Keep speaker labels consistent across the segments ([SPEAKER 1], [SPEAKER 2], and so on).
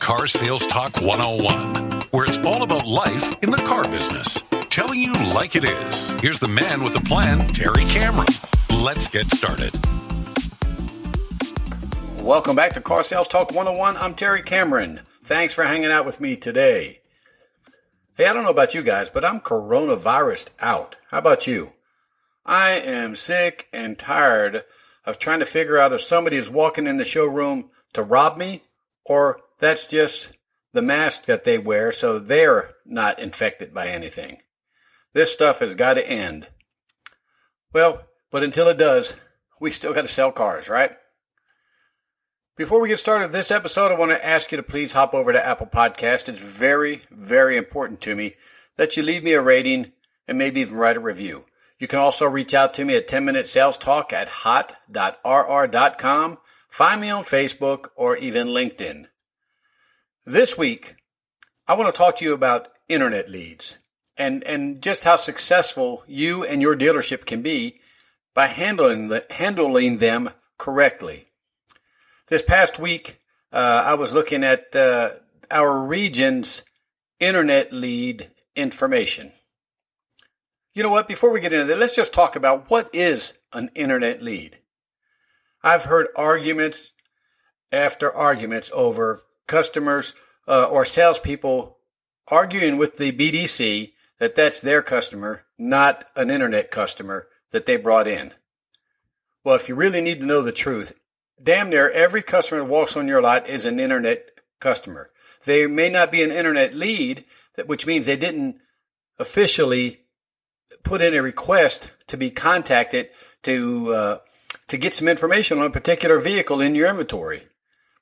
[SPEAKER 1] Car Sales Talk 101, where it's all about life in the car business. Telling you like it is. Here's the man with the plan, Terry Cameron. Let's get started.
[SPEAKER 2] Welcome back to Car Sales Talk 101. I'm Terry Cameron. Thanks for hanging out with me today. Hey, I don't know about you guys, but I'm coronavirus out. How about you? I am sick and tired of trying to figure out if somebody is walking in the showroom to rob me, or that's just the mask that they wear so they're not infected by anything. This stuff has got to end. Well, but until it does, we still got to sell cars, right? Before we get started with this episode, I want to ask you to please hop over to Apple Podcast. It's very, very important to me that you leave me a rating and maybe even write a review. You can also reach out to me at 10-Minute Sales Talk at hot.rr.com. Find me on Facebook or even LinkedIn. This week, I want to talk to you about internet leads and just how successful you and your dealership can be by handling them correctly. This past week, I was looking at our region's internet lead information. You know what? Before we get into that, let's just talk about what is an internet lead. I've heard arguments after arguments over customers or salespeople arguing with the BDC that that's their customer, not an internet customer that they brought in. Well, if you really need to know the truth, damn near every customer that walks on your lot is an internet customer. They may not be an internet lead, which means they didn't officially put in a request to be contacted to get some information on a particular vehicle in your inventory.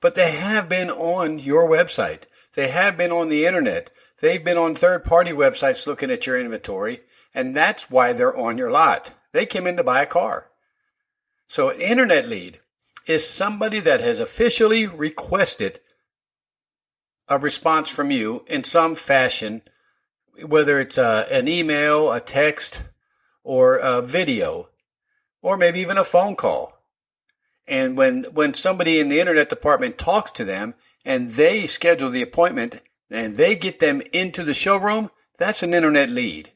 [SPEAKER 2] But they have been on your website. They have been on the internet. They've been on third-party websites looking at your inventory, and that's why they're on your lot. They came in to buy a car. So an internet lead is somebody that has officially requested a response from you in some fashion, whether it's an email, a text, or a video, or maybe even a phone call. And when somebody in the internet department talks to them and they schedule the appointment and they get them into the showroom, that's an internet lead.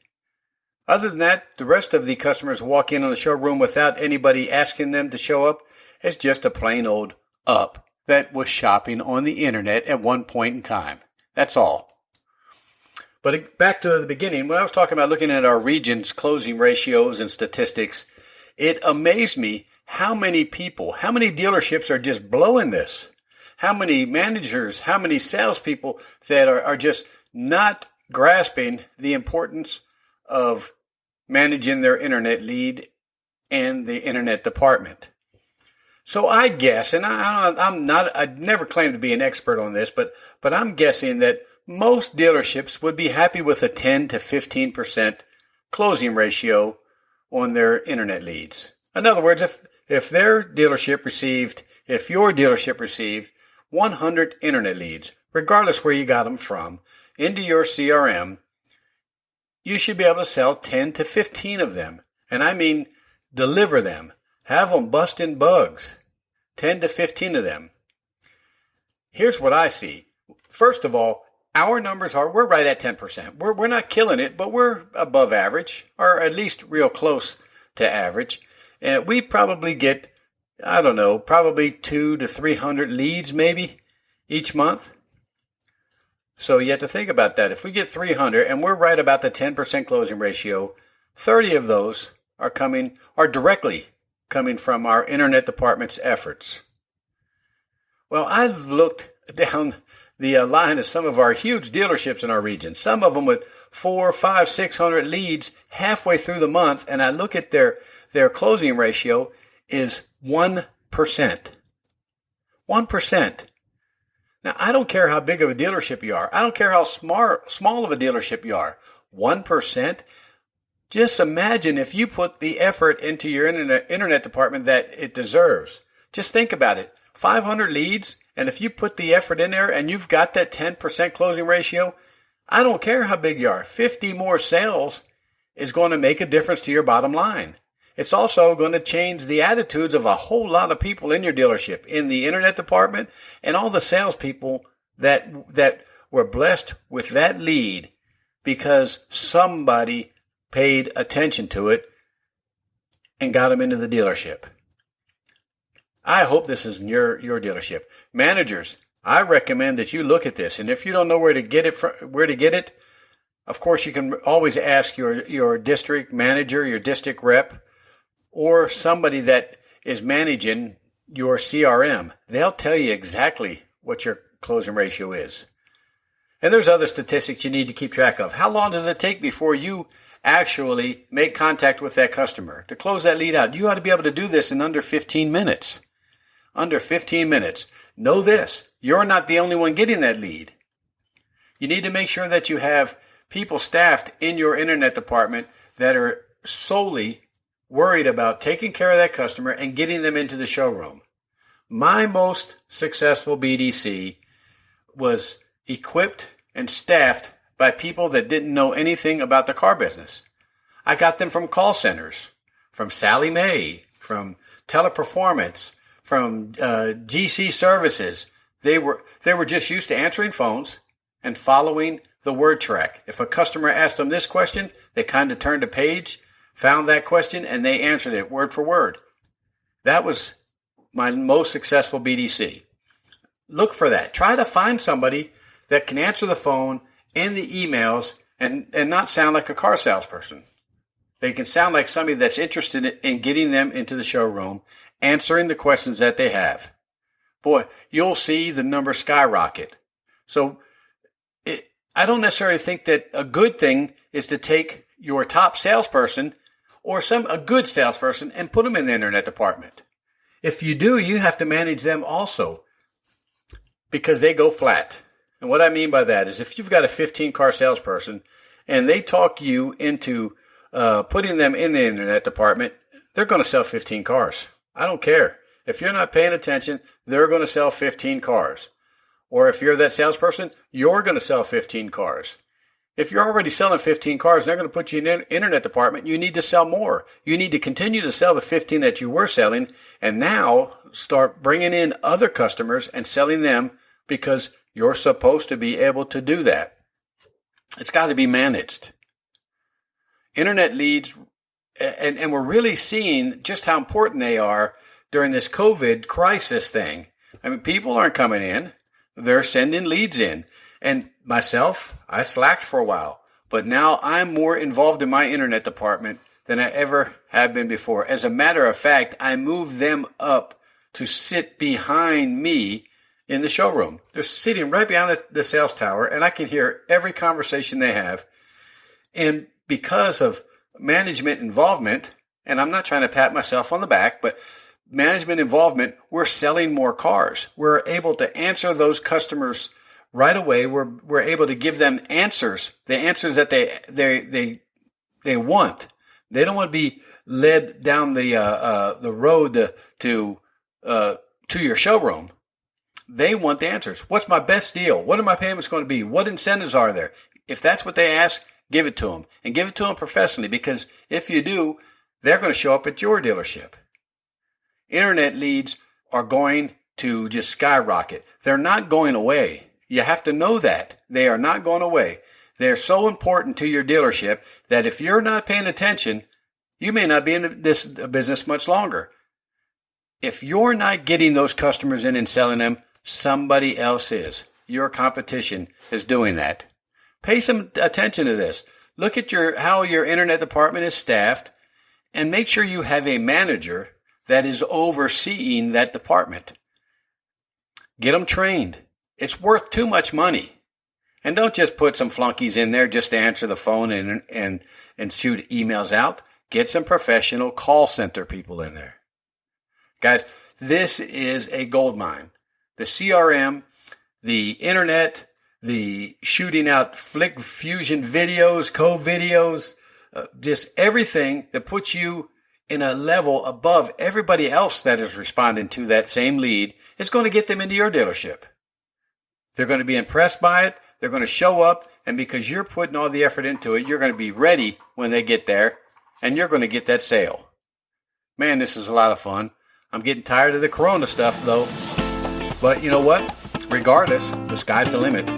[SPEAKER 2] Other than that, the rest of the customers walk in on the showroom without anybody asking them to show up. It's just a plain old up that was shopping on the internet at one point in time. That's all. But back to the beginning, when I was talking about looking at our region's closing ratios and statistics, it amazed me how many people, how many dealerships are just blowing this. How many managers, how many salespeople that are just not grasping the importance of managing their internet lead and the internet department. So I guess, and I'd never claimed to be an expert on this, but I'm guessing that most dealerships would be happy with a 10 to 15% closing ratio on their internet leads. In other words, if your dealership received 100 internet leads, regardless where you got them from, into your CRM, you should be able to sell 10 to 15 of them. And I mean, deliver them. Have them busting bugs. 10 to 15 of them. Here's what I see. First of all, our numbers we're right at 10%. We're not killing it, but we're above average, or at least real close to average. And we probably get, probably 200 to 300 leads maybe each month. So you have to think about that. If we get 300 and we're right about the 10% closing ratio, 30 of those are directly coming from our internet department's efforts. Well, I looked down the line of some of our huge dealerships in our region, some of them with 400, 500, 600 leads halfway through the month, and I look at their closing ratio is 1%. 1%. Now, I don't care how big of a dealership you are. I don't care how small of a dealership you are. 1%. Just imagine if you put the effort into your internet department that it deserves. Just think about it. 500 leads, and if you put the effort in there and you've got that 10% closing ratio, I don't care how big you are. 50 more sales is going to make a difference to your bottom line. It's also going to change the attitudes of a whole lot of people in your dealership, in the internet department, and all the salespeople that were blessed with that lead because somebody paid attention to it and got them into the dealership. I hope this is in your dealership. Managers, I recommend that you look at this. And if you don't know where to get it, of course, you can always ask your district manager, your district rep, or somebody that is managing your CRM. They'll tell you exactly what your closing ratio is. And there's other statistics you need to keep track of. How long does it take before you actually make contact with that customer to close that lead out? You ought to be able to do this in under 15 minutes. Under 15 minutes. Know this, you're not the only one getting that lead. You need to make sure that you have people staffed in your internet department that are solely worried about taking care of that customer and getting them into the showroom. My most successful BDC was equipped and staffed by people that didn't know anything about the car business. I got them from call centers, from Sally Mae, from Teleperformance, from GC Services. They were just used to answering phones and following the word track. If a customer asked them this question, they kind of turned a page, found that question, and they answered it word for word. That was my most successful BDC. Look for that. Try to find somebody that can answer the phone and the emails and not sound like a car salesperson. They can sound like somebody that's interested in getting them into the showroom, answering the questions that they have. Boy, you'll see the number skyrocket. So I don't necessarily think that a good thing is to take your top salesperson or a good salesperson and put them in the internet department. If you do, you have to manage them also because they go flat. And what I mean by that is if you've got a 15-car salesperson and they talk you into putting them in the internet department, they're going to sell 15 cars. I don't care. If you're not paying attention, they're going to sell 15 cars. Or if you're that salesperson, you're going to sell 15 cars. If you're already selling 15 cars, they're going to put you in the internet department. You need to sell more. You need to continue to sell the 15 that you were selling and now start bringing in other customers and selling them because you're supposed to be able to do that. It's got to be managed. Internet leads, and we're really seeing just how important they are during this COVID crisis thing. I mean, people aren't coming in. They're sending leads in. And myself, I slacked for a while. But now I'm more involved in my internet department than I ever have been before. As a matter of fact, I moved them up to sit behind me in the showroom. They're sitting right behind the sales tower, and I can hear every conversation they have. And because of management involvement, and I'm not trying to pat myself on the back, but management involvement, we're selling more cars. We're able to answer those customers right away. We're able to give them answers, the answers that they want. They don't want to be led down the road to your showroom. They want the answers. What's my best deal? What are my payments going to be? What incentives are there? If that's what they ask, give it to them, and give it to them professionally, because if you do, they're going to show up at your dealership. Internet leads are going to just skyrocket. They're not going away. You have to know that. They are not going away. They're so important to your dealership that if you're not paying attention, you may not be in this business much longer. If you're not getting those customers in and selling them, somebody else is. Your competition is doing that. Pay some attention to this. Look at how your internet department is staffed and make sure you have a manager that is overseeing that department. Get them trained. It's worth too much money. And don't just put some flunkies in there just to answer the phone and shoot emails out. Get some professional call center people in there. Guys, this is a gold mine. The CRM, the internet, the shooting out Flick Fusion videos, co-videos, just everything that puts you in a level above everybody else that is responding to that same lead is going to get them into your dealership. They're going to be impressed by it. They're going to show up. And because you're putting all the effort into it, you're going to be ready when they get there. And you're going to get that sale. Man, this is a lot of fun. I'm getting tired of the Corona stuff, though. But you know what? regardless, the sky's the limit.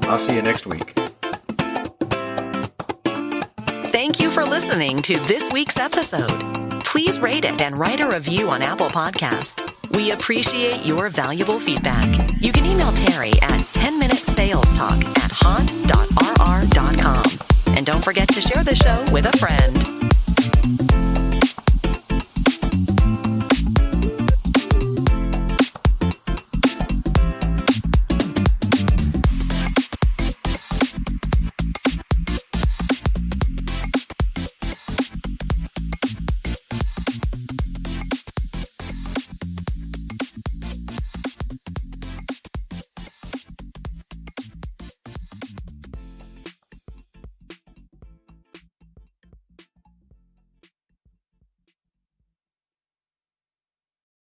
[SPEAKER 2] I'll see you next week.
[SPEAKER 3] Thank you for listening to this week's episode. Please rate it and write a review on Apple Podcasts. We appreciate your valuable feedback. You can email Terry at 10minutesalestalk@hahn.rr.com. And don't forget to share the show with a friend.